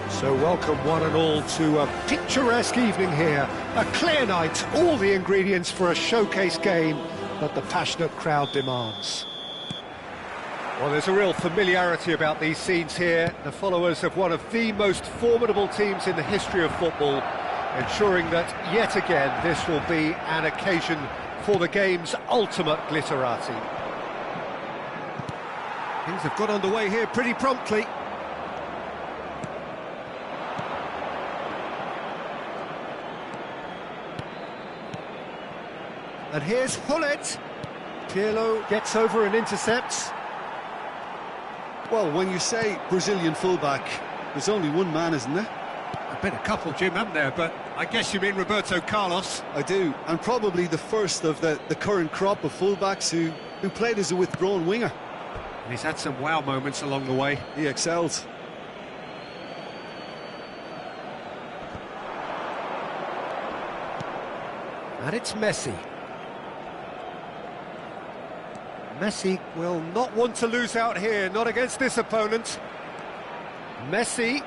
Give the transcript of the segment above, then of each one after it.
So welcome one and all to a picturesque evening here. A clear night, all the ingredients for a showcase game that the passionate crowd demands. Well, there's a real familiarity about these scenes here. The followers of one of the most formidable teams in the history of football, ensuring that yet again this will be an occasion for the game's ultimate glitterati. Things have got underway here pretty promptly. And here's Hullet. Pirlo gets over and intercepts. Well, when you say Brazilian fullback, there's only one man, isn't there? I've been a couple, Jim, haven't there? But I guess you mean Roberto Carlos. I do, and probably the first of the current crop of fullbacks who played as a withdrawn winger. And he's had some wow moments along the way. He excels. And it's Messi. Messi will not want to lose out here, not against this opponent. Messi.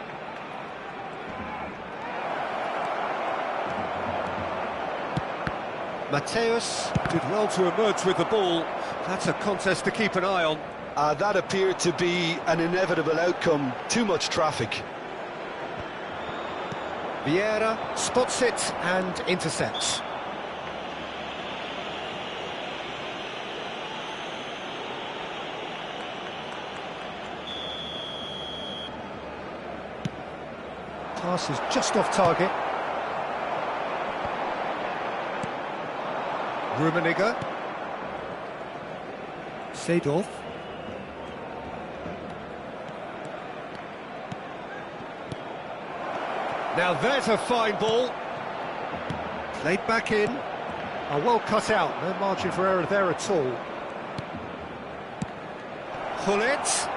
Mateus did well to emerge with the ball. That's a contest to keep an eye on. That appeared to be an inevitable outcome. Too much traffic. Vieira spots it and intercepts. Pass is just off target. Rummenigge. Seedorf. Now there's a fine ball. Played back in. Well cut out, no margin for error there at all. Hullet.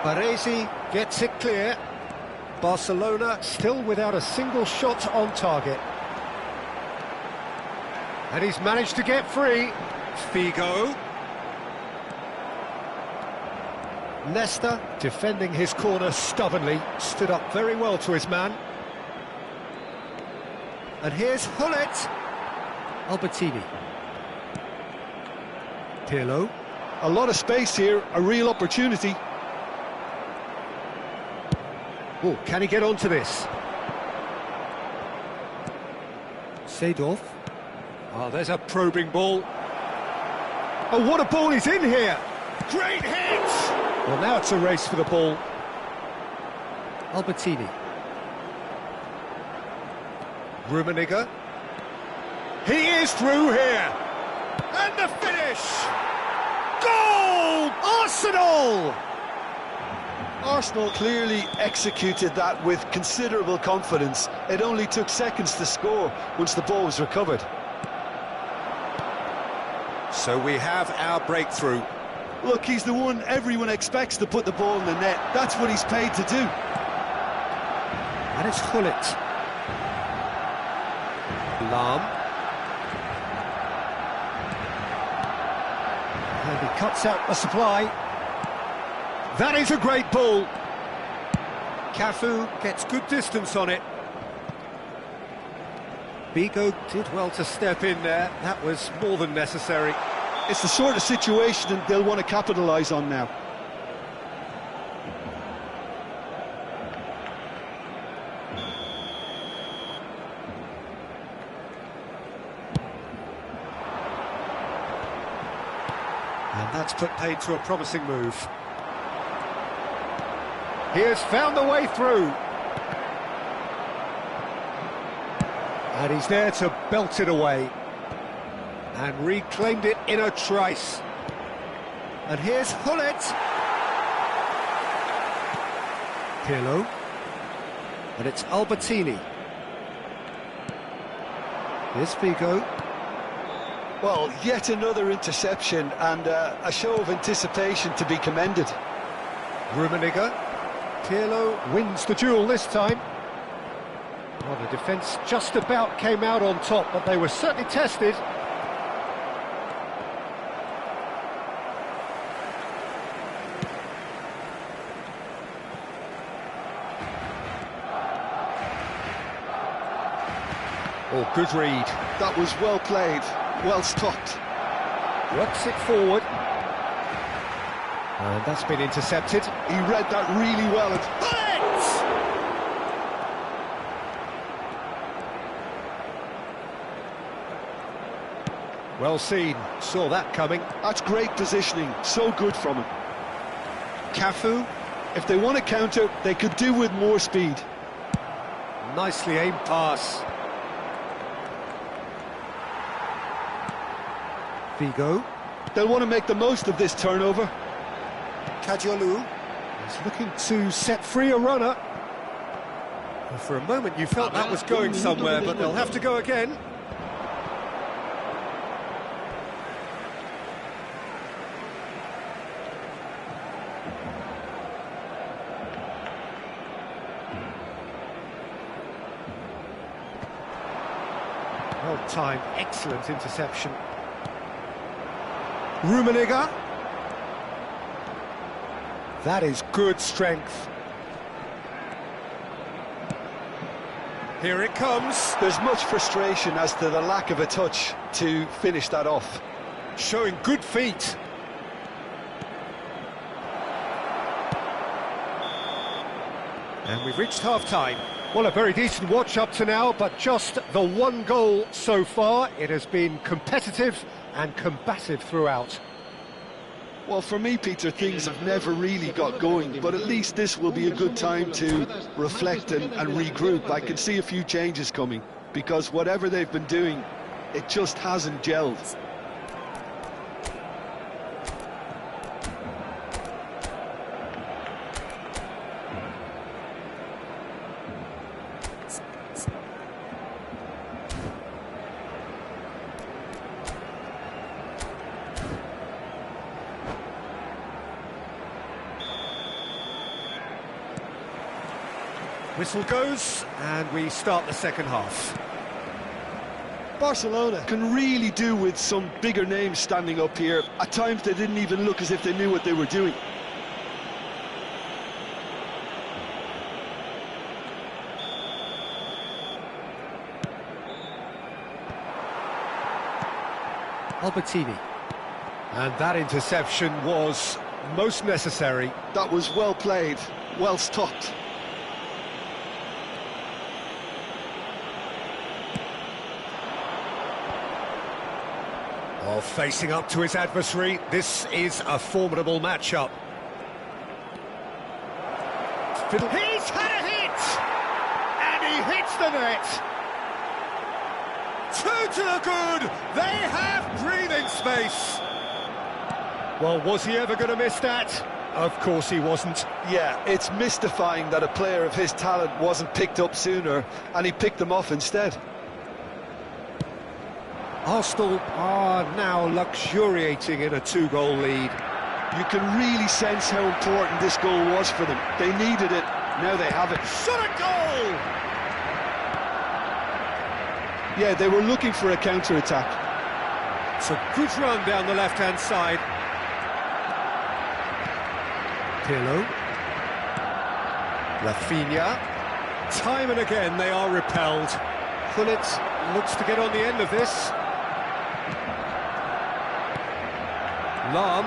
Baresi gets it clear. Barcelona still without a single shot on target. And he's managed to get free. Figo. Nesta, defending his corner stubbornly, stood up very well to his man. And here's Hullet. Albertini. Pirlo. A lot of space here, a real opportunity. Oh, can he get onto this? Seedorf. Oh, there's a probing ball. Oh, what a ball is in here! Great hit! Well, now it's a race for the ball. Albertini. Rummenigge. He is through here! And the finish! Goal! Arsenal! Arsenal clearly executed that with considerable confidence. It only took seconds to score once the ball was recovered. So we have our breakthrough. Look, he's the one everyone expects to put the ball in the net. That's what he's paid to do. And it's Hullet. Lahm. And he cuts out the supply. That is a great ball. Cafu gets good distance on it. Vigo did well to step in there. That was more than necessary. It's the sort of situation that they'll want to capitalise on now. And that's put paid to a promising move. He has found the way through. And he's there to belt it away. And reclaimed it in a trice. And here's Hullet. Pirlo. And it's Albertini. Here's Figo. Well, yet another interception and a show of anticipation to be commended. Rummenigge. Pirlo wins the duel this time. Well, the defence just about came out on top, but they were certainly tested. Oh, good read. That was well played, well stopped. Works it forward. And that's been intercepted. He read that really well. Well seen, saw that coming. That's great positioning, so good from him. Cafu. If they want to counter, they could do with more speed. Nicely aimed pass. Vigo. They'll want to make the most of this turnover. Kajolu is looking to set free a runner. Well, for a moment you felt that was going somewhere, but they'll have to go again. Well timed, excellent interception. Rummenigge. That is good strength. Here it comes. There's much frustration as to the lack of a touch to finish that off. Showing good feet. And we've reached half-time. Well, a very decent watch up to now, but just the one goal so far. It has been competitive and combative throughout. Well, for me, Peter, things have never really got going, but at least this will be a good time to reflect and regroup. I can see a few changes coming, because whatever they've been doing, it just hasn't gelled. Whistle goes, and we start the second half. Barcelona can really do with some bigger names standing up here. At times they didn't even look as if they knew what they were doing. Albertini. And that interception was most necessary. That was well played, well stopped. Oh, facing up to his adversary, this is a formidable matchup. He's had a hit! And he hits the net! Two to the good! They have breathing space! Well, was he ever going to miss that? Of course he wasn't. Yeah, it's mystifying that a player of his talent wasn't picked up sooner, and he picked them off instead. Arsenal are now luxuriating in a two-goal lead. You can really sense how important this goal was for them. They needed it, now they have it. Shot a goal! Yeah, they were looking for a counter-attack. It's a good run down the left-hand side. Pirlo. Rafinha. Time and again they are repelled. Gullit looks to get on the end of this. Lahm.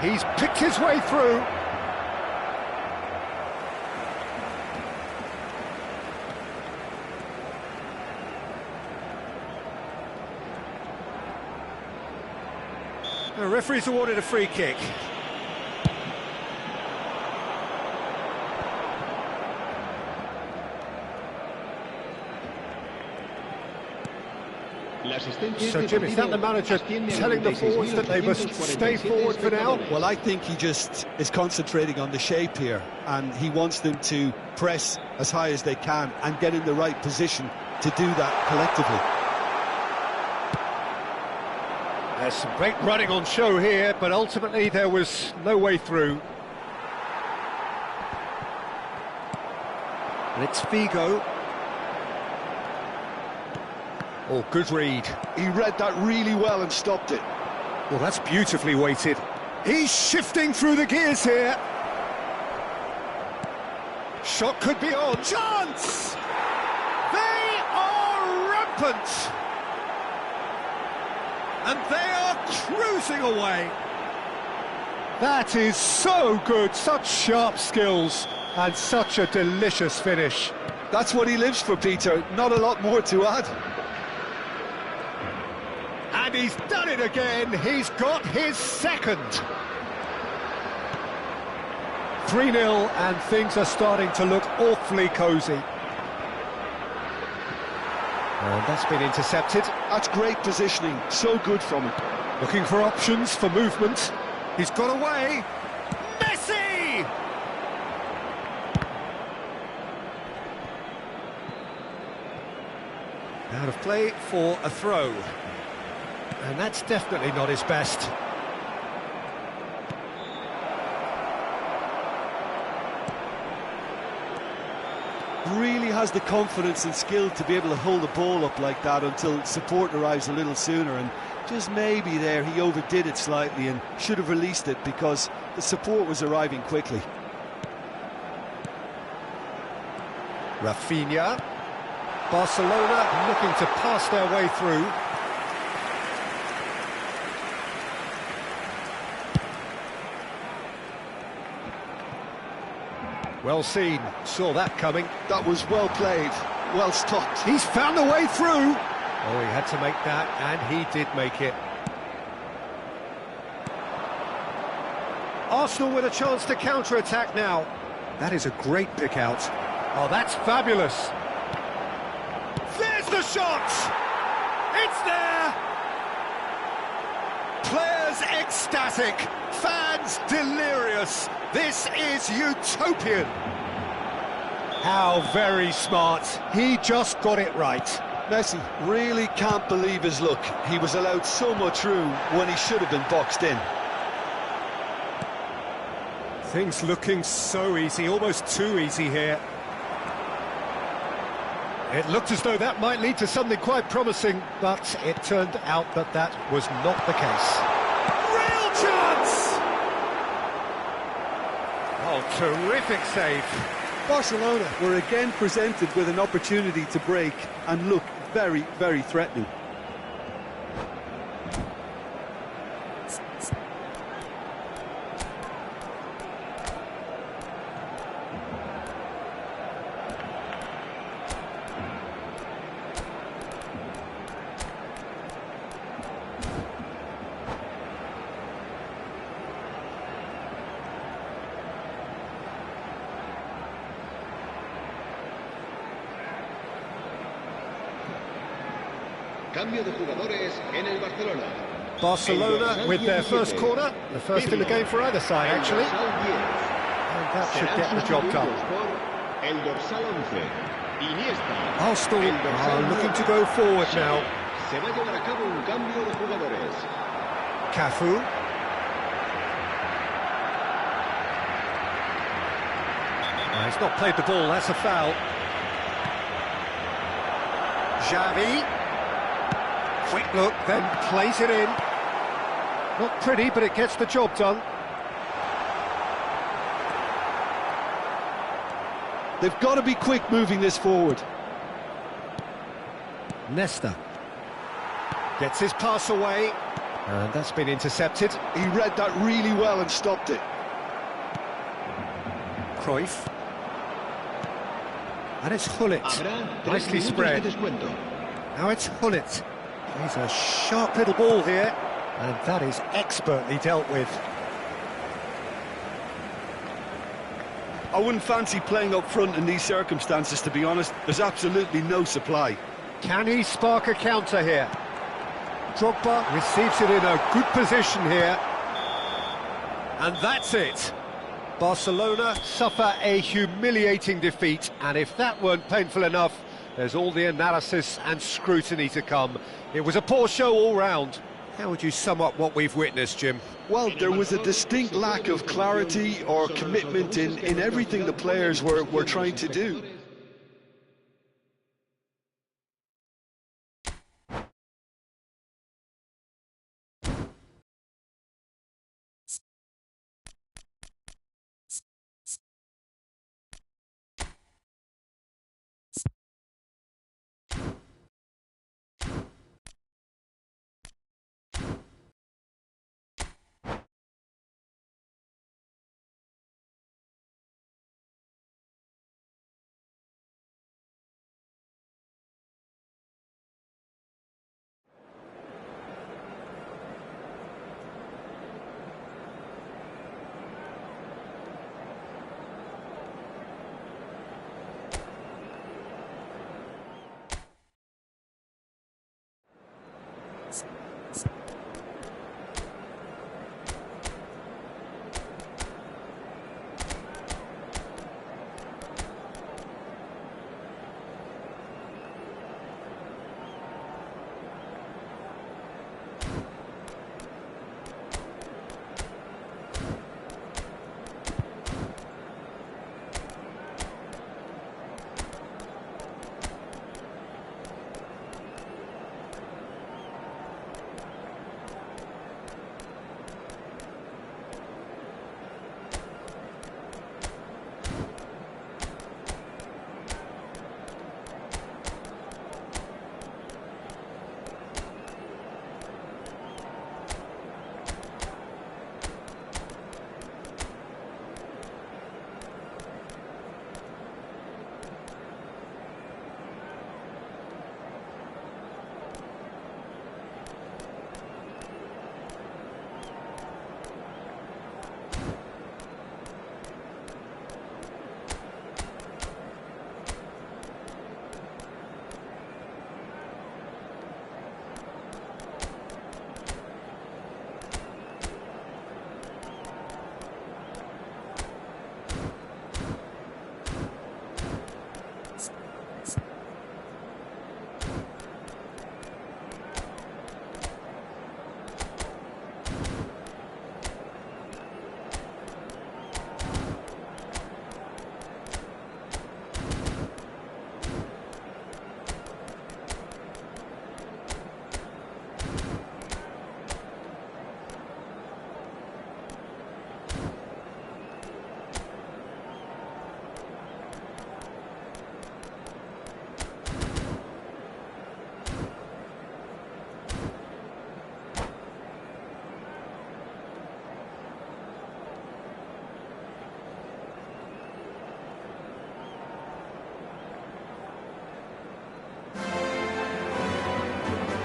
He's picked his way through. The referee's awarded a free kick. So, Jim, is that the manager telling the forwards that they must stay forward for now? Well, I think he just is concentrating on the shape here, and he wants them to press as high as they can and get in the right position to do that collectively. There's some great running on show here, but ultimately there was no way through. And it's Figo. Oh, good read. He read that really well and stopped it. Well, that's beautifully weighted. He's shifting through the gears here. Shot could be on. Chance! They are rampant! And they are cruising away. That is so good. Such sharp skills and such a delicious finish. That's what he lives for, Peter. Not a lot more to add. And he's done it again. He's got his second. 3-0, and things are starting to look awfully cosy. And that's been intercepted. That's great positioning. So good from him. Looking for options for movement. He's got away. Messi! Out of play for a throw. And that's definitely not his best. Really has the confidence and skill to be able to hold the ball up like that until support arrives a little sooner, and just maybe there he overdid it slightly and should have released it because the support was arriving quickly. Rafinha. Barcelona looking to pass their way through. Well seen, saw that coming. That was well played, well stopped. He's found a way through. Oh, he had to make that, and he did make it. Arsenal with a chance to counter-attack now. That is a great pick out. Oh, that's fabulous. There's the shot! It's there! Players ecstatic, fans delirious. This is utopian. How very smart. He just got it right. Messi really can't believe his luck. He was allowed so much room when he should have been boxed in. Things looking so easy, almost too easy here. It looked as though that might lead to something quite promising, but it turned out that that was not the case. Real chance! Oh, terrific save. Barcelona were again presented with an opportunity to break and look very, very threatening. Cambio de jugadores en el Barcelona. Barcelona with their first corner, the first in the game for either side, actually. And that should get the job done. Arsenal are looking to go forward now. Cafu. He's not played the ball, that's a foul. Xavi. Quick look, then plays it in. Not pretty, but it gets the job done. They've got to be quick moving this forward. Nesta gets his pass away, and that's been intercepted. He read that really well and stopped it. Cruyff. And it's Hullet. Nicely spread. Now it's Hullet. He's a sharp little ball here, and that is expertly dealt with. I wouldn't fancy playing up front in these circumstances, to be honest. There's absolutely no supply. Can he spark a counter here? Drogba receives it in a good position here. And that's it. Barcelona suffer a humiliating defeat, and if that weren't painful enough, there's all the analysis and scrutiny to come. It was a poor show all round. How would you sum up what we've witnessed, Jim? Well, there was a distinct lack of clarity or commitment in everything the players were trying to do.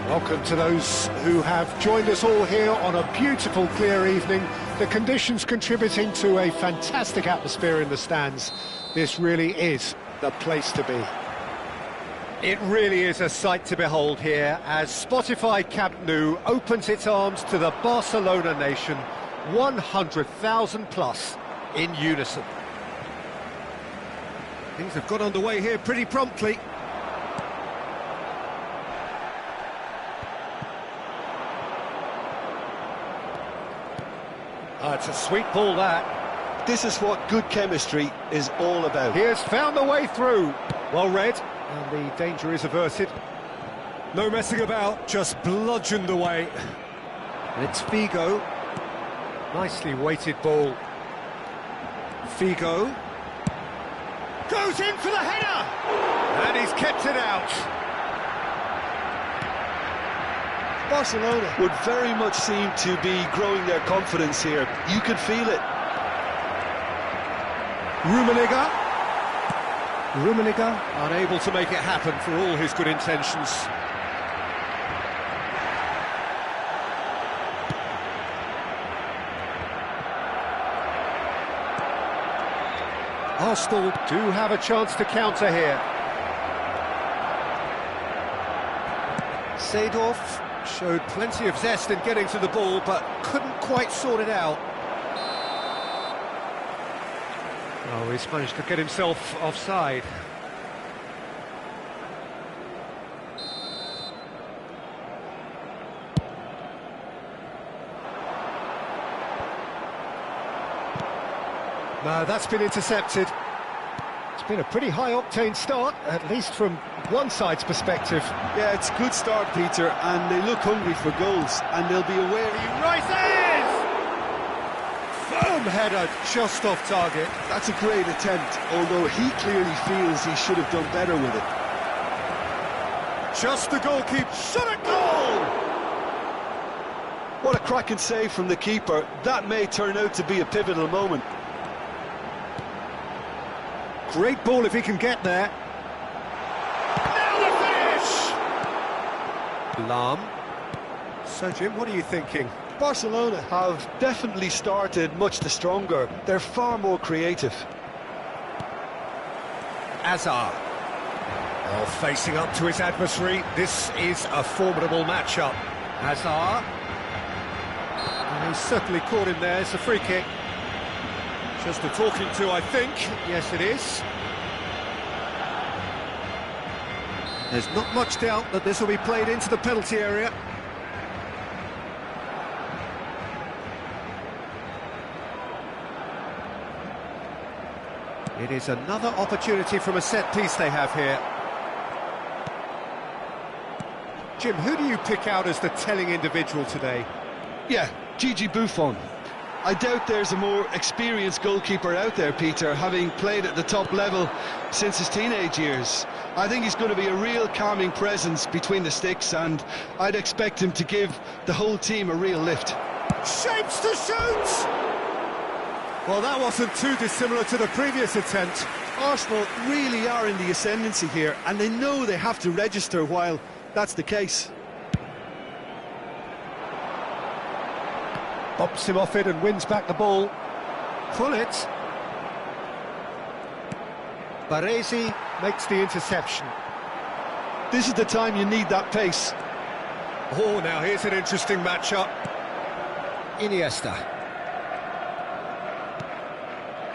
Welcome to those who have joined us all here on a beautiful, clear evening. The conditions contributing to a fantastic atmosphere in the stands. This really is the place to be. It really is a sight to behold here as Spotify Camp Nou opens its arms to the Barcelona nation, 100,000 plus in unison. Things have got underway here pretty promptly. It's a sweet ball, that. This is what good chemistry is all about. He has found the way through. Well read, and the danger is averted. No messing about, just bludgeoned away. And it's Figo. Nicely weighted ball. Figo. Goes in for the header! And he's kept it out. Barcelona would very much seem to be growing their confidence here. You can feel it. Rummenigge unable to make it happen for all his good intentions. Arsenal do have a chance to counter here. Seedorf showed plenty of zest in getting to the ball, but couldn't quite sort it out. Oh, he's managed to get himself offside. No, that's been intercepted. It's been a pretty high-octane start, at least from one side's perspective. Yeah, it's a good start, Peter, and they look hungry for goals, and they'll be aware. He rises! Firm header, just off target. That's a great attempt, although he clearly feels he should have done better with it. Just the goalkeeper, shot a goal! What a cracking save from the keeper. That may turn out to be a pivotal moment. Great ball if he can get there. Now the finish! Lahm. So, Jim, what are you thinking? Barcelona have definitely started much the stronger. They're far more creative. Hazard. Oh, facing up to his adversary. This is a formidable matchup. Hazard. And he's certainly caught him there. It's a free kick. Just a talking to, I think. Yes, it is. There's not much doubt that this will be played into the penalty area. It is another opportunity from a set piece they have here. Jim, who do you pick out as the telling individual today? Yeah, Gigi Buffon. I doubt there's a more experienced goalkeeper out there, Peter, having played at the top level since his teenage years. I think he's going to be a real calming presence between the sticks, and I'd expect him to give the whole team a real lift. Shapes to shoot! Well, that wasn't too dissimilar to the previous attempt. Arsenal really are in the ascendancy here, and they know they have to register while that's the case. Bops him off it and wins back the ball. Pull it. Baresi makes the interception. This is the time you need that pace. Oh, now here's an interesting matchup. Iniesta.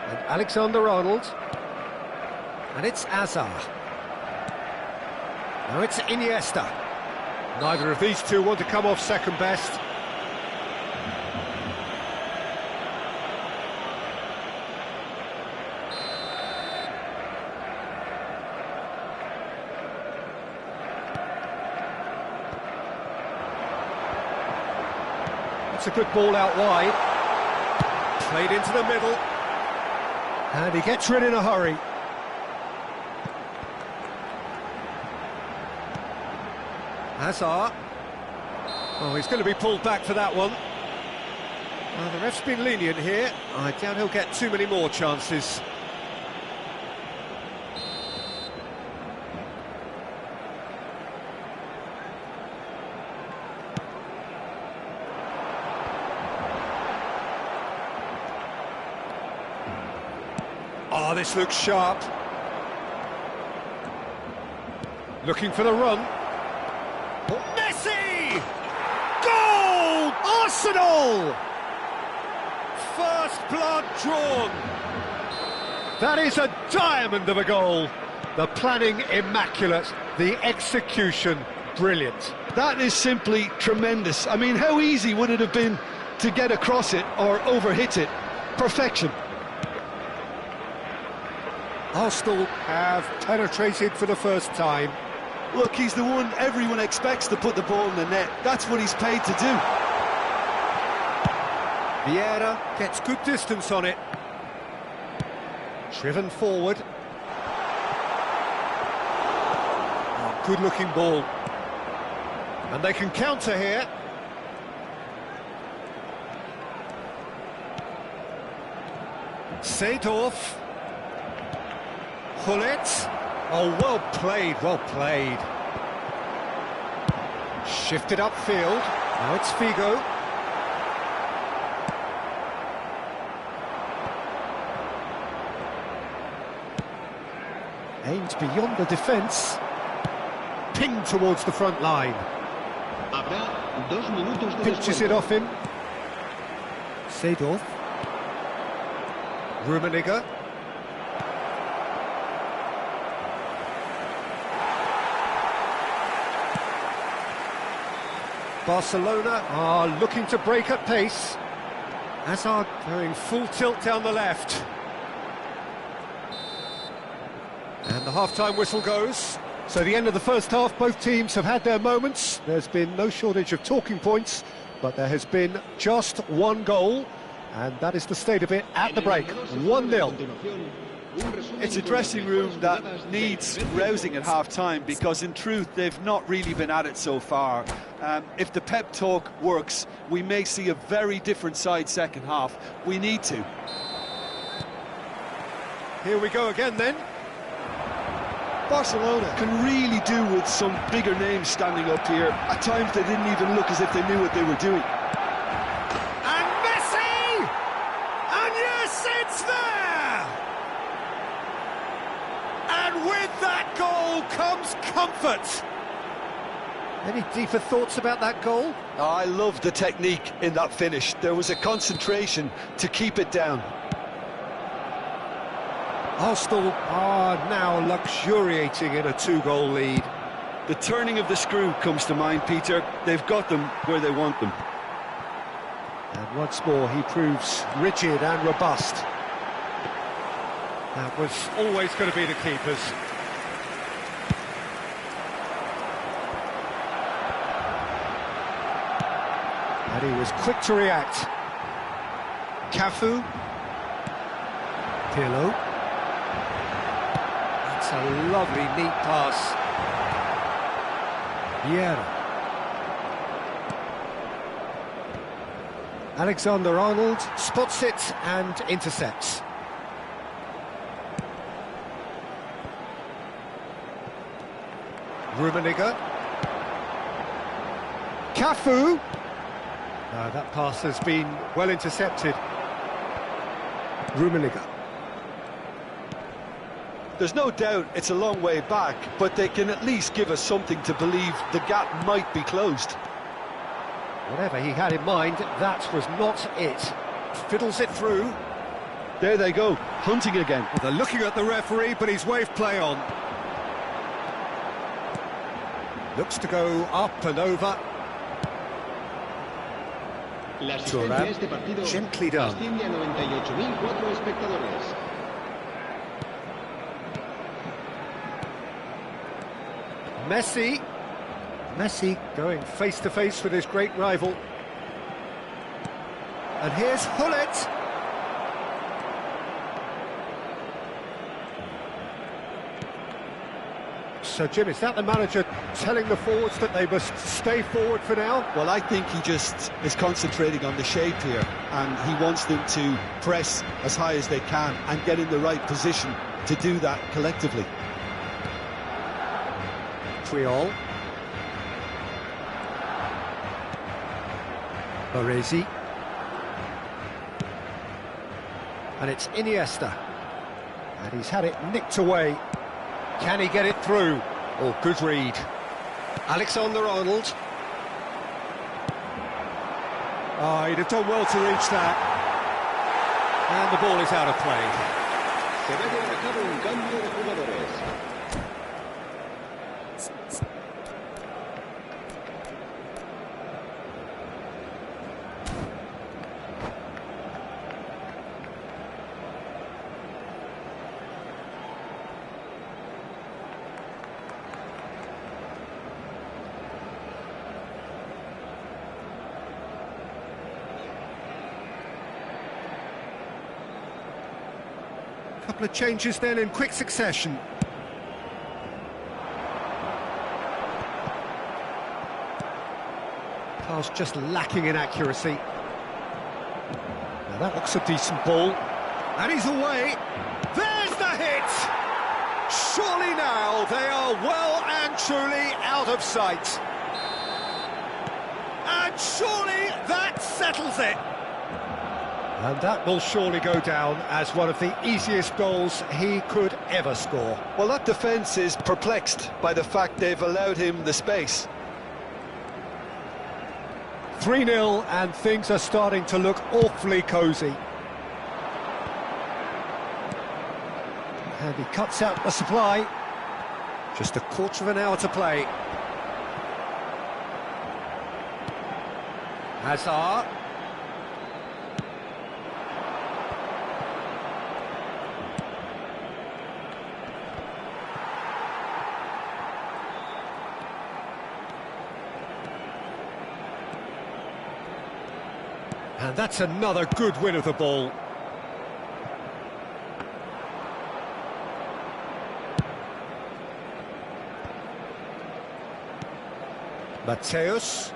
And Alexander-Arnold. And it's Hazard. Now it's Iniesta. Neither of these two want to come off second best. It's a good ball out wide. Played into the middle. And he gets rid in a hurry. Hazard. Oh, he's going to be pulled back for that one. Well, the ref's been lenient here. I doubt he'll get too many more chances. Oh, this looks sharp. Looking for the run. Messi! Goal! Arsenal! First blood drawn. That is a diamond of a goal. The planning immaculate, the execution brilliant. That is simply tremendous. I mean, how easy would it have been to get across it or overhit it? Perfection. Arsenal have penetrated for the first time. Look, he's the one everyone expects to put the ball in the net. That's what he's paid to do. Vieira gets good distance on it. Driven forward. Good-looking ball. And they can counter here. Seedorf. Hullet. Oh, well played, well played. Shifted upfield. Now it's Figo. Aimed beyond the defence. Pinged towards the front line. Pinches it off him. Seedorf. Rummenigge. Barcelona are looking to break at pace. Hazard going full tilt down the left. And the half-time whistle goes. So the end of the first half, both teams have had their moments. There's been no shortage of talking points, but there has been just one goal, and that is the state of it at the break. 1-0. It's a dressing room that needs rousing at half-time, because in truth they've not really been at it so far. If the pep talk works, we may see a very different side second half. We need to. Here we go again then. Barcelona can really do with some bigger names standing up here. At times they didn't even look as if they knew what they were doing. And Messi! And yes, it's there! And with that goal comes comfort. Any deeper thoughts about that goal? I love the technique in that finish. There was a concentration to keep it down. Arsenal are now luxuriating in a 2-goal lead. The turning of the screw comes to mind, Peter. They've got them where they want them. And once more he proves rigid and robust. That was always going to be the keepers. And he was quick to react. Cafu. Pirlo. That's a lovely, neat pass. Vieira. Alexander-Arnold spots it and intercepts. Rummenigge. Cafu. No, that pass has been well intercepted. Rummenigge. There's no doubt it's a long way back, but they can at least give us something to believe the gap might be closed. Whatever he had in mind, that was not it. Fiddles it through. There they go, hunting again. Well, they're looking at the referee, but he's waved play on. Looks to go up and over. Thuram, gently done. Messi going face to face with his great rival. And here's Hullet. So, Jim, is that the manager telling the forwards that they must stay forward for now? Well, I think he just is concentrating on the shape here, and he wants them to press as high as they can and get in the right position to do that collectively. Triol. Baresi. And it's Iniesta. And he's had it nicked away. Can he get it through? Oh, good read. Alexander-Arnold. Oh, he'd have done well to reach that. And the ball is out of play. Se va a llevar a cabo un cambio de jugadores. Couple of changes then in quick succession. Pass just lacking in accuracy. Now that looks a decent ball. And he's away. There's the hit! Surely now they are well and truly out of sight. And surely that settles it. And that will surely go down as one of the easiest goals he could ever score. Well, that defence is perplexed by the fact they've allowed him the space. 3-0 and things are starting to look awfully cosy. And he cuts out the supply. Just a quarter of an hour to play. Hazard. And that's another good win of the ball. Mateus.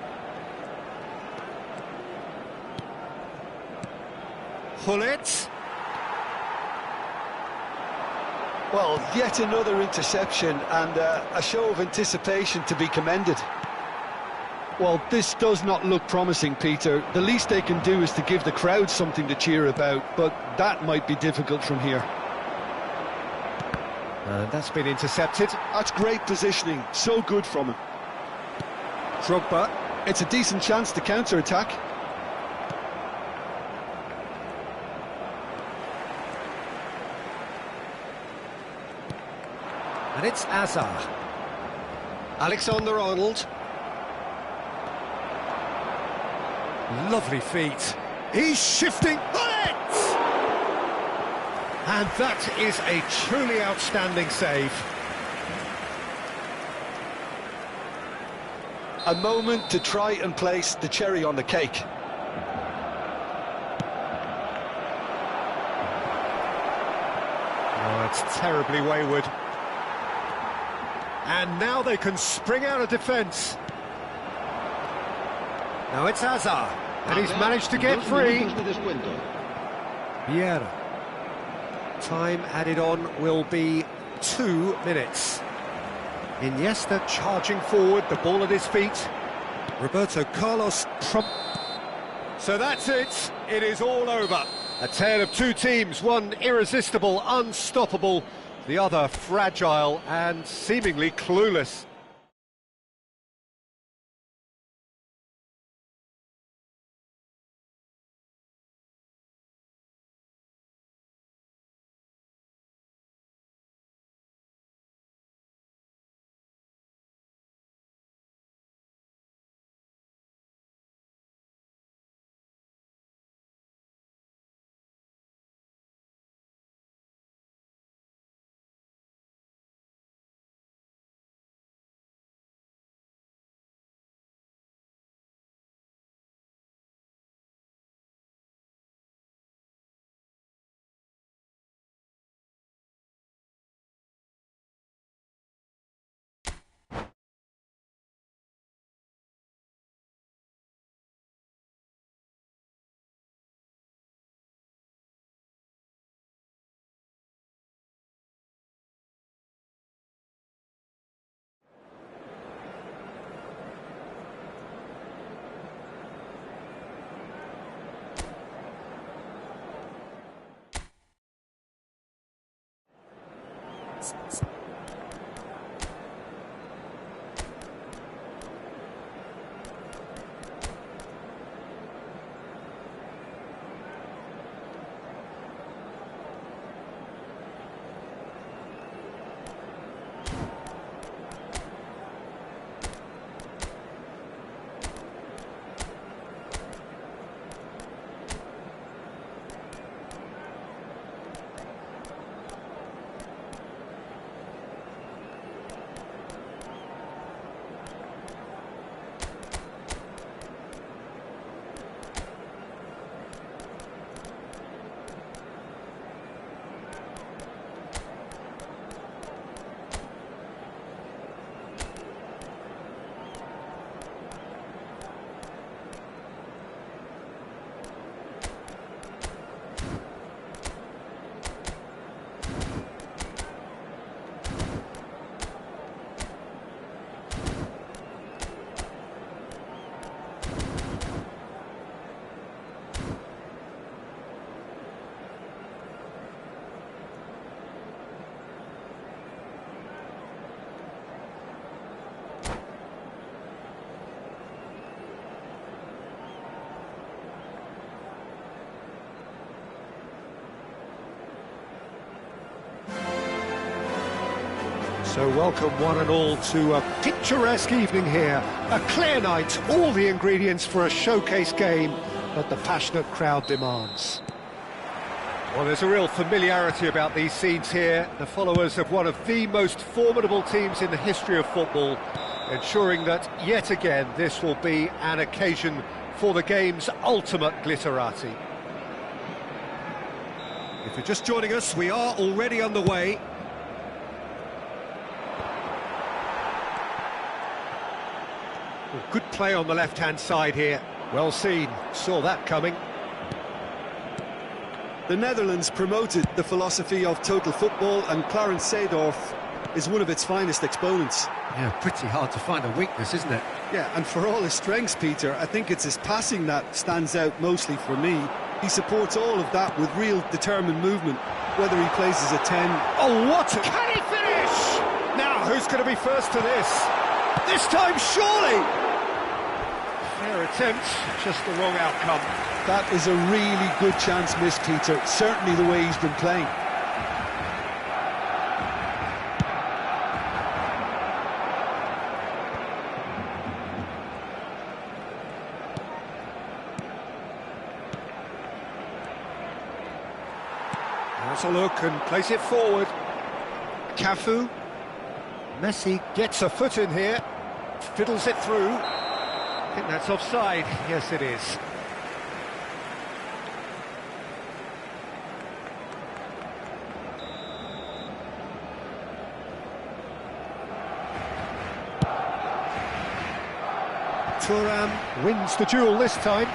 Hullet. Well, yet another interception and a show of anticipation to be commended. Well, this does not look promising, Peter. The least they can do is to give the crowd something to cheer about, but that might be difficult from here. And that's been intercepted. That's great positioning, so good from him. Drogba. It's a decent chance to counter-attack. And it's Hazard. Alexander-Arnold. Lovely feet. He's shifting. Bullet! And that is a truly outstanding save. A moment to try and place the cherry on the cake. Oh, it's terribly wayward. And now they can spring out of defence. Now it's Hazard, and he's managed to get free. Vieira. Time added on will be 2 minutes. Iniesta charging forward, the ball at his feet. Roberto Carlos So that's it, it is all over. A tale of two teams, one irresistible, unstoppable, the other fragile and seemingly clueless. So welcome one and all to a picturesque evening here. A clear night, all the ingredients for a showcase game that the passionate crowd demands. Well, there's a real familiarity about these scenes here. The followers of one of the most formidable teams in the history of football, ensuring that, yet again, this will be an occasion for the game's ultimate glitterati. If you're just joining us, we are already underway. Well, good play on the left-hand side here. Well seen, saw that coming. The Netherlands promoted the philosophy of total football, and Clarence Seedorf is one of its finest exponents. Yeah, pretty hard to find a weakness, isn't it? Yeah, and for all his strengths, Peter, I think it's his passing that stands out mostly for me. He supports all of that with real determined movement, whether he plays as a 10. Oh, what a... Can he finish? Now, who's going to be first to this? This time, surely! Fair attempt, just the wrong outcome. That is a really good chance missed, Peter, certainly the way he's been playing. Has a look and plays it forward. Cafu. Messi gets a foot in here, fiddles it through. I think that's offside. Yes, it is. Thuram wins the duel this time,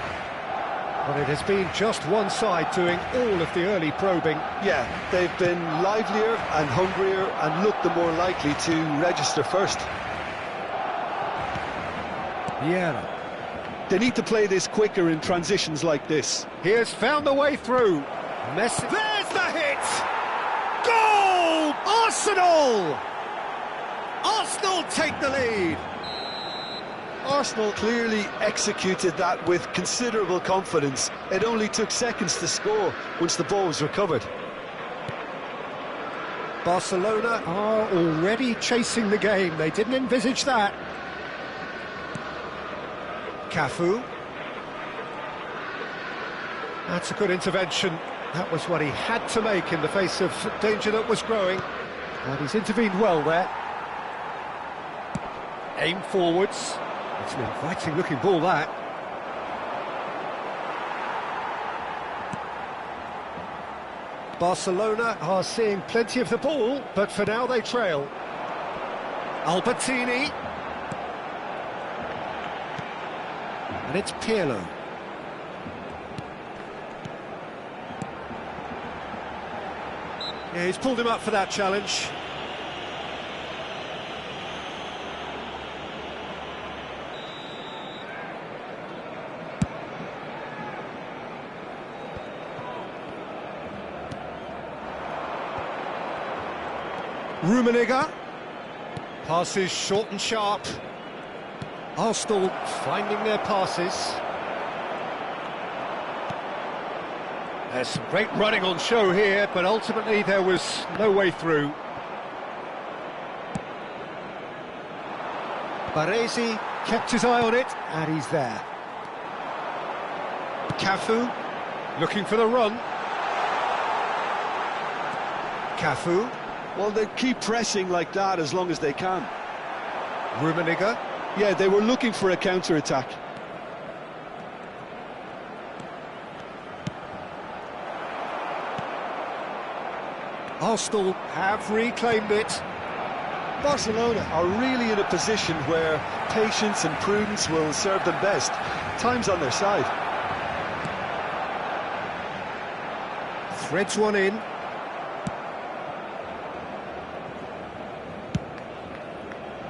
but it has been just one side doing all of the early probing. Yeah, they've been livelier and hungrier and looked the more likely to register first. Vieira. They need to play this quicker in transitions like this. He has found a way through. Messi. There's the hit! Goal! Arsenal! Arsenal take the lead. Arsenal clearly executed that with considerable confidence. It only took seconds to score once the ball was recovered. Barcelona are already chasing the game. They didn't envisage that. Cafu. That's a good intervention. That was what he had to make in the face of danger that was growing. And he's intervened well there. Aim forwards. It's an inviting looking ball, that. Barcelona are seeing plenty of the ball, but for now they trail. Albertini. And it's Pirlo. Yeah, he's pulled him up for that challenge. Rummenigge. Passes short and sharp. Arsenal finding their passes. There's some great running on show here, but ultimately there was no way through. Baresi kept his eye on it, and he's there. Cafu looking for the run. Cafu. Well, they keep pressing like that as long as they can. Rummenigge. Yeah, they were looking for a counter-attack. Arsenal have reclaimed it. Barcelona are really in a position where patience and prudence will serve them best. Time's on their side. Threads one in.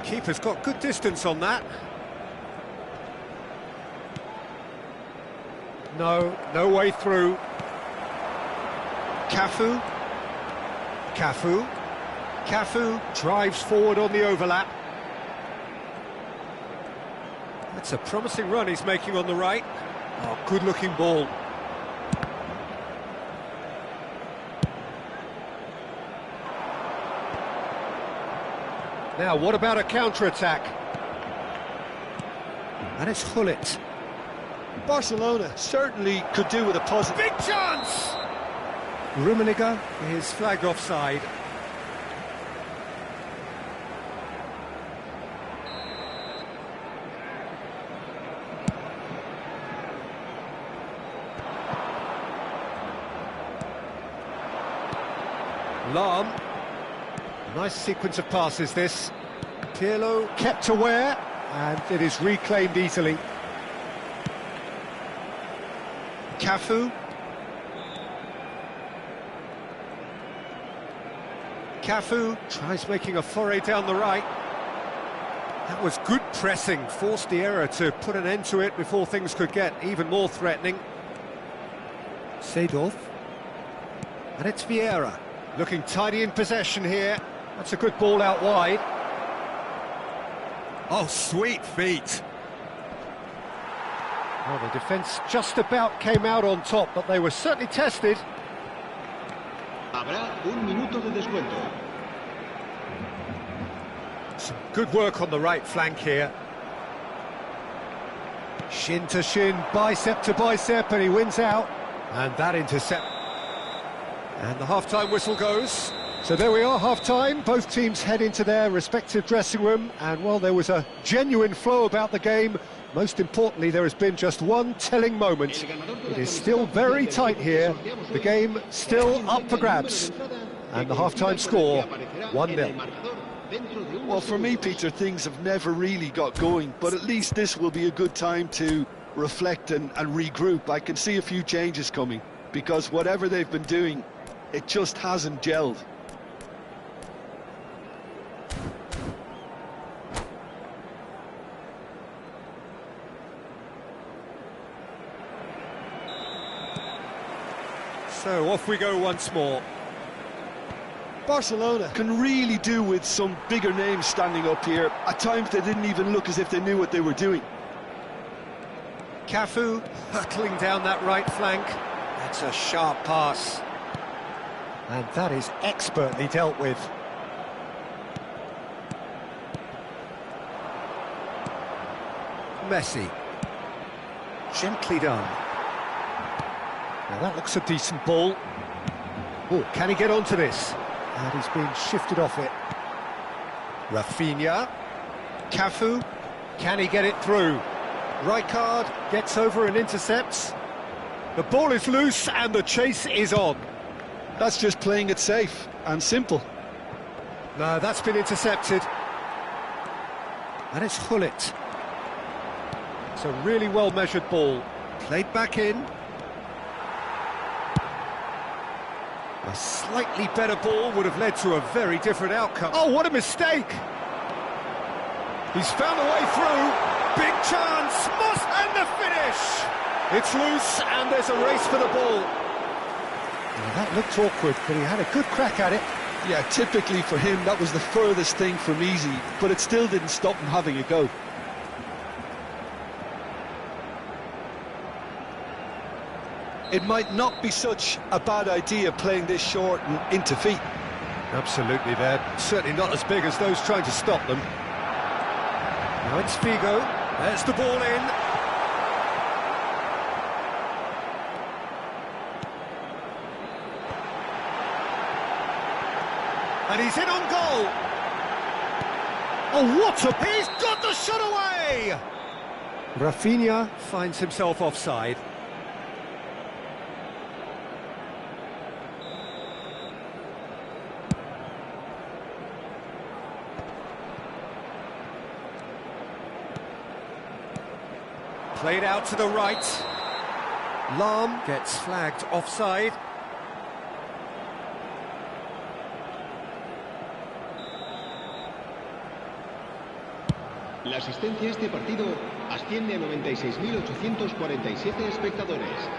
Keeper's got good distance on that. No way through. Cafu. Cafu drives forward on the overlap. That's a promising run he's making on the right. Oh, good-looking ball. Now, what about a counter-attack? And it's Gullit. Barcelona certainly could do with a positive. Big chance! Rummenigge is flagged offside. Lahm. Nice sequence of passes, this. Pirlo kept aware, and it is reclaimed easily. Cafu. Cafu tries making a foray down the right. That was good pressing, forced the error to put an end to it before things could get even more threatening. Seedorf. And it's Vieira. Looking tidy in possession here. That's a good ball out wide. Oh, sweet feet. Well, the defence just about came out on top, but they were certainly tested. Habrá un minuto de descuento. Some good work on the right flank here. Shin to shin, bicep to bicep, and he wins out. And that intercept. And the half-time whistle goes. So there we are, half-time. Both teams head into their respective dressing room. And while there was a genuine flow about the game, most importantly, there has been just one telling moment. It is still very tight here. The game still up for grabs. And the half-time score, 1-0. Well, for me, Peter, things have never really got going, but at least this will be a good time to reflect and regroup. I can see a few changes coming, because whatever they've been doing, it just hasn't gelled. So off we go once more. Barcelona can really do with some bigger names standing up here. At times they didn't even look as if they knew what they were doing. Cafu hurtling down that right flank. That's a sharp pass. And that is expertly dealt with. Messi. Gently done. Now that looks a decent ball. Oh, can he get onto this? And he's been shifted off it. Rafinha. Cafu. Can he get it through? Rijkaard gets over and intercepts. The ball is loose and the chase is on. That's just playing it safe and simple. No, that's been intercepted. And it's Gullit. It's a really well-measured ball. Played back in. A slightly better ball would have led to a very different outcome. Oh, what a mistake! He's found a way through. Big chance, must end the finish! It's loose and there's a race for the ball. Well, that looked awkward, but he had a good crack at it. Yeah, typically for him, that was the furthest thing from easy, but it still didn't stop him having a go. It might not be such a bad idea playing this short and into feet. Absolutely, they're certainly not as big as those trying to stop them. Now it's Figo, there's the ball in. And he's in on goal. Oh, what a... He's got the shot away! Rafinha finds himself offside. Played out to the right. Lahm gets flagged offside. La asistencia a este partido asciende a 96.847 espectadores.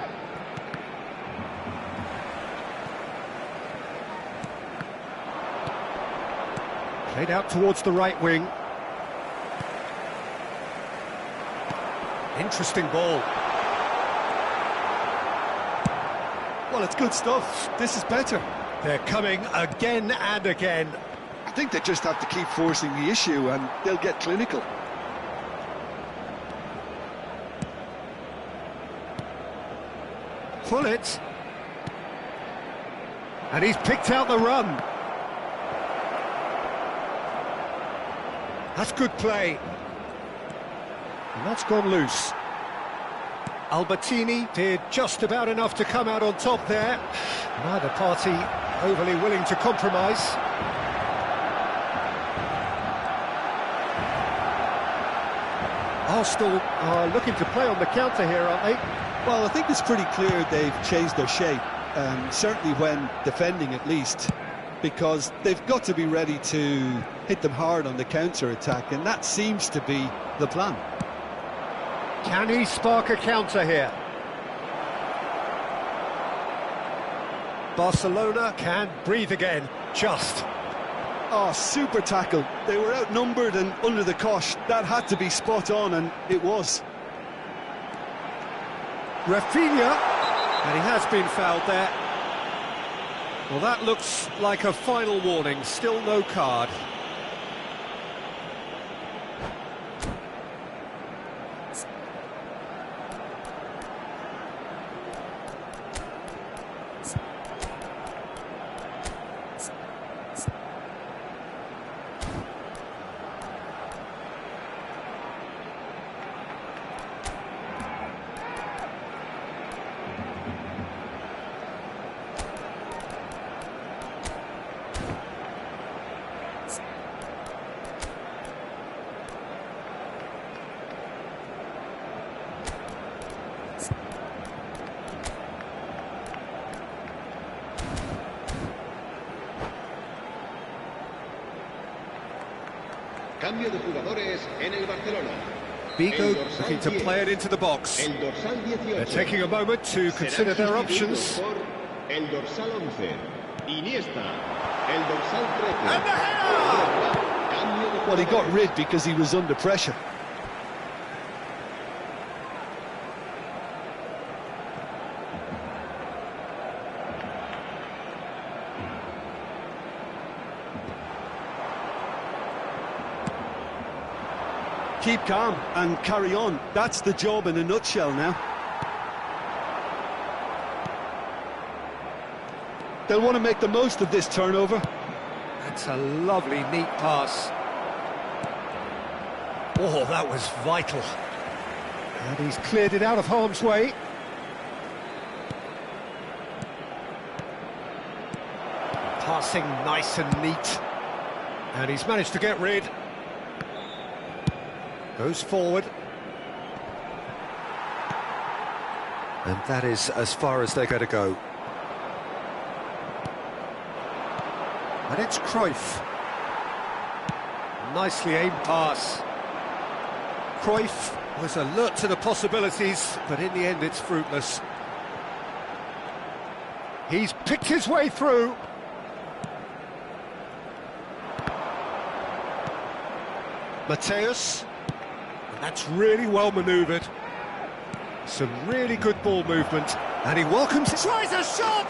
Played out towards the right wing. Interesting ball. Well, it's good stuff. This is better. They're coming again and again. I think they just have to keep forcing the issue and they'll get clinical. Pull it. And he's picked out the run. That's good play. And that's gone loose. Albertini did just about enough to come out on top there. Neither party overly willing to compromise. Arsenal are looking to play on the counter here, aren't they? Well, I think it's pretty clear they've changed their shape, certainly when defending at least, because they've got to be ready to hit them hard on the counter-attack, and that seems to be the plan. Can he spark a counter here? Barcelona can breathe again, just. Oh, super tackle. They were outnumbered and under the cosh. That had to be spot on, and it was. Rafinha, and he has been fouled there. Well, that looks like a final warning, still no card. Cambio de jugadores en el Barcelona. Vigo looking to play it into the box. El dorsal 18. They're taking a moment to consider their options. El dorsal 11. Iniesta. El dorsal 13. And the header! Well, he got rid because he was under pressure. Keep calm and carry on. That's the job in a nutshell now. They'll want to make the most of this turnover. That's a lovely, neat pass. Oh, that was vital. And he's cleared it out of harm's way. Passing nice and neat. And he's managed to get rid. Goes forward. And that is as far as they're going to go. And it's Cruyff. Nicely aimed pass. Cruyff was alert to the possibilities, but in the end it's fruitless. He's picked his way through. Mateus. That's really well manoeuvred. Some really good ball movement. And he welcomes it. Tries a shot!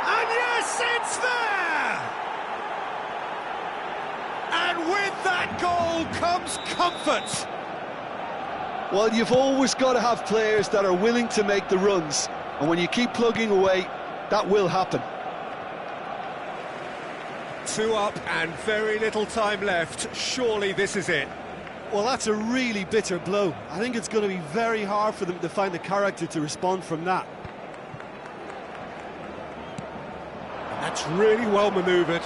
And yes, it's there! And with that goal comes comfort. Well, you've always got to have players that are willing to make the runs. And when you keep plugging away, that will happen. 2 up and very little time left. Surely this is it. Well, that's a really bitter blow. I think it's going to be very hard for them to find the character to respond from that. That's really well manoeuvred.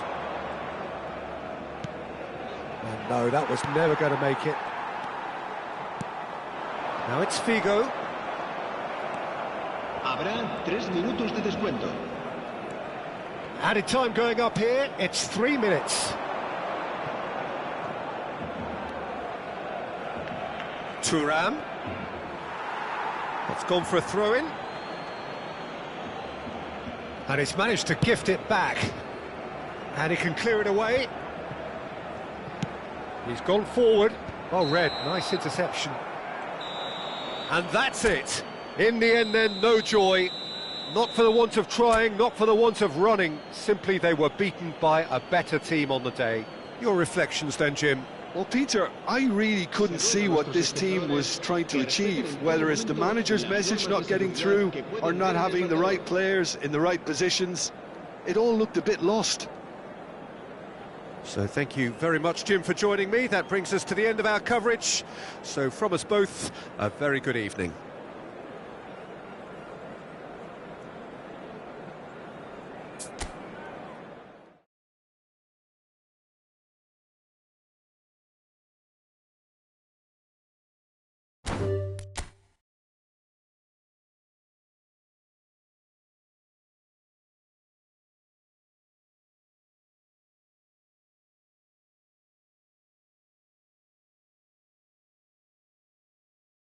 Oh no, that was never going to make it. Now it's Figo. Habrá 3 minutos de descuento. Added time going up here, it's 3 minutes. Thuram. It's gone for a throw-in. And he's managed to gift it back. And he can clear it away. He's gone forward. Oh, Red, nice interception. And that's it. In the end then, no joy. Not for the want of trying, not for the want of running, simply they were beaten by a better team on the day. Your reflections then, Jim? Well, Peter, I really couldn't see what this team was trying to achieve, whether it's the manager's message not getting through or not having the right players in the right positions. It all looked a bit lost. So thank you very much, Jim, for joining me. That brings us to the end of our coverage. So from us both, a very good evening.